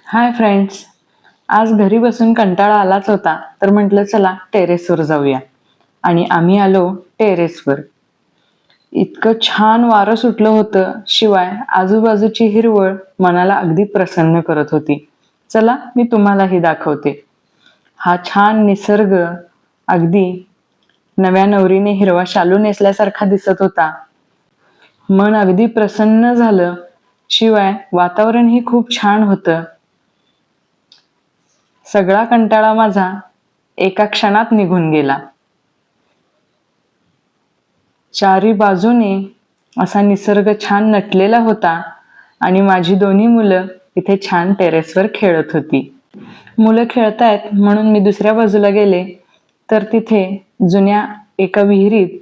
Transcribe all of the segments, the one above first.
Hi friends. आज घरी बसून कंटाळा आलाच होता, तर म्हटलं चला टेरेसवर जाऊया. आणि आम्ही आलो टेरेसवर. इतकं छान वारं सुटलं होतं, शिवाय आजूबाजूची हिरवळ मनाला अगदी प्रसन्न करत होती. चला मी तुम्हालाही दाखवते. हा छान निसर्ग अगदी नव्या नवरीने हिरवा शालू नेसल्यासारखा दिसत होता. मन अगदी प्रसन्न झालं. शिवाय वातावरणही खूप छान होतं. सगळा कंटाळा माझा एका क्षणात निघून गेला. चारी बाजूने असा निसर्ग छान नटलेला होता आणि माझी दोन्ही मुलं इथे छान टेरेसवर खेळत होती. मुलं खेळतायत म्हणून मी दुसऱ्या बाजूला गेले, तर तिथे जुन्या एका विहिरीत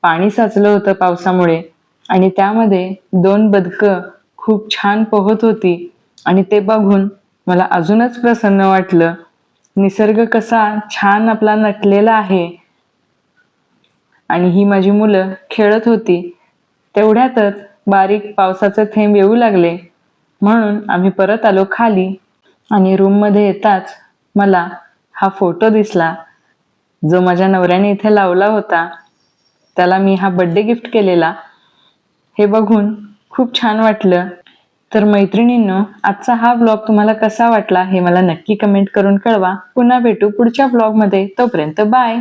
पाणी साचलं होतं पावसामुळे आणि त्यामध्ये 2 बदकं खूप छान पोहत होती आणि ते बघून मला अजूनच प्रसन्न वाटलं. निसर्ग कसा छान आपला नटलेला आहे आणि ही माझी मुलं खेळत होती. तेवढ्यातच बारीक पावसाचे थेंब येऊ लागले, म्हणून आम्ही परत आलो खाली आणि रूममध्ये येताच मला हा फोटो दिसला, जो माझ्या नवऱ्याने इथे लावला होता. त्याला मी हा बर्थडे गिफ्ट केलेला. हे बघून खूप छान वाटलं. तर मैत्रिणींनो, आजचा हा व्लॉग तुम्हाला कसा वाटला हे मला नक्की कमेंट करून कळवा. पुन्हा भेटू पुढच्या व्लॉगमध्ये. तोपर्यंत बाय.